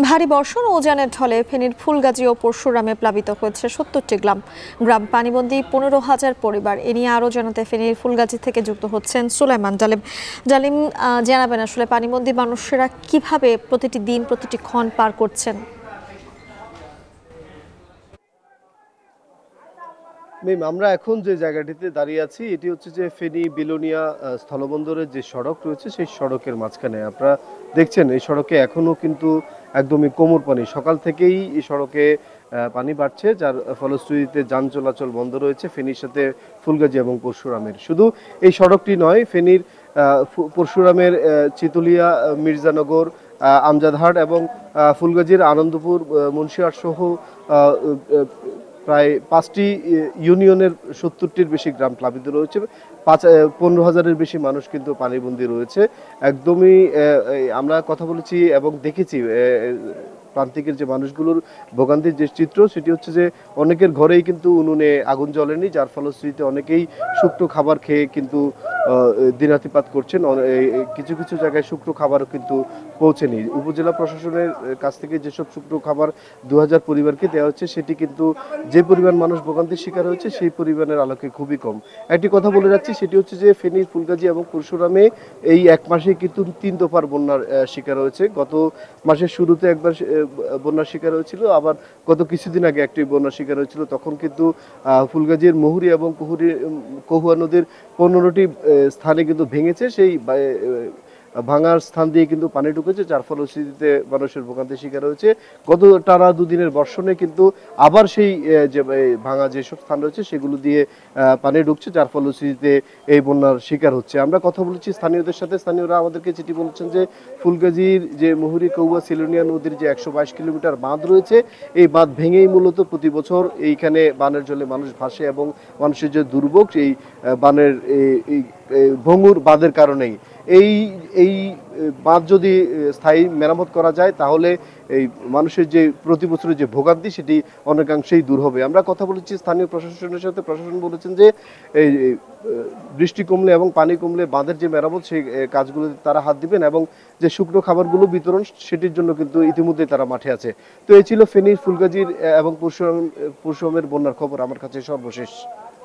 ভারী বর্ষণ ও উজানের ঢলে ফেনীর ফুলগাজী ও পরশুরামে প্লাবিত হয়েছে ৭০টি গ্রাম পানিবন্দী ১৫,০০০ পরিবার। এ নিয়ে আরও জানাতে ফেনীর ফুলগাজী থেকে যুক্ত হচ্ছেন সুলাইমান জালিম। জানাবেন আসলে পানিবন্দী মানুষেরা কিভাবে প্রতিটি দিন প্রতিটি ক্ষণ পার করছেন? আমরা এখন যে জায়গাটিতে দাঁড়িয়ে আছি এটি হচ্ছে যে ফেনী বিলোনিয়া স্থলবন্দরের যে সড়ক রয়েছে সেই সড়কের মাঝখানে। আপনারা দেখছেন এই সড়কে এখনো কিন্তু একদমই কোমর পানি। সকাল থেকেই এই সড়কে পানি বাড়ছে, যার ফলশ্রুতিতে যান চলাচল বন্ধ রয়েছে ফেনীর সাথে ফুলগাজী এবং পরশুরামের। শুধু এই সড়কটি নয়, ফেনীর পরশুরামের চিতুলিয়া, মির্জানগর, আমজাদহাট এবং ফুলগাজীর আনন্দপুর, মুন্সিয়াট সহ প্রায় 5টি ইউনিয়নের 70টির বেশি গ্রাম প্লাবিত রয়েছে। 15,000-এর বেশি মানুষ কিন্তু পানিবন্দী রয়েছে। একদমই আমরা কথা বলেছি এবং দেখেছি প্রান্তিকের যে মানুষগুলোর ভোগান্তির যে চিত্র, সেটি হচ্ছে যে অনেকের ঘরেই কিন্তু উনুনে আগুন জ্বলেনি, যার ফলশ্রুতিতে অনেকেই শুকনো খাবার খেয়ে কিন্তু দিনাতিপাত করছেন। কিছু কিছু জায়গায় শুকনো খাবারও কিন্তু পৌঁছেনি। উপজেলা প্রশাসনের কাছ থেকে যেসব শুকনো খাবার 2000 পরিবারকে দেওয়া হচ্ছে, সেটি কিন্তু যে পরিমাণ মানুষ ভোগান্তির শিকার হয়েছে সেই পরিমাণের আলোকে খুবই কম। একটি কথা বলে যাচ্ছি, সেটি হচ্ছে যে ফেনীর ফুলগাজী এবং পরশুরামে এই এক মাসে কিন্তু 3 দফার বন্যার শিকার হয়েছে। গত মাসের শুরুতে একবার বন্যার শিকার হয়েছিল, আবার গত কিছুদিন আগে একটি বন্যার শিকার হয়েছিল। তখন কিন্তু ফুলগাজীর মুহুরী এবং কহুয়া নদীর 15টি স্থানে কিন্তু ভেঙেছে। সেই ভাঙার স্থান দিয়ে কিন্তু পানি ঢুকেছে, যার ফলশ্রুতিতে মানুষের ভোগান্তির শিকার হয়েছে। গত টানা দুদিনের বর্ষণে কিন্তু আবার সেই যে ভাঙা যেসব স্থান রয়েছে সেগুলো দিয়ে পানি ঢুকছে, যার ফলশ্রুতিতে এই বন্যার শিকার হচ্ছে। আমরা কথা বলেছি স্থানীয়দের সাথে। স্থানীয়রা আমাদেরকে যেটি বলছেন যে ফুলগাজীর যে মুহুরী কৌয়া সিলোনিয়া নদীর যে 122 কিলোমিটার বাঁধ রয়েছে, এই বাঁধ ভেঙেই মূলত প্রতি বছর এইখানে বানের জলে মানুষ ভাসে এবং মানুষের যে দুর্ভোগ সেই বানের এই ভঙ্গুর বাঁধের কারণেই এই এই বাঁধ যদি স্থায়ী মেরামত করা যায় তাহলে এই মানুষের যে প্রতি বছরের যে ভোগান্তি সেটি অনেকাংশেই দূর হবে। আমরা কথা বলেছি স্থানীয় প্রশাসনের সাথে। প্রশাসন বলেছেন যে এই বৃষ্টি কমলে এবং পানি কমলে বাঁধের যে মেরামত সেই কাজগুলোতে তারা হাত দিবেন এবং যে শুকনো খাবারগুলো বিতরণ সেটির জন্য কিন্তু ইতিমধ্যে তারা মাঠে আছে। তো এই ছিল ফেনীর ফুলগাজীর এবং পরশুরামের বন্যার খবর আমার কাছে সর্বশেষ।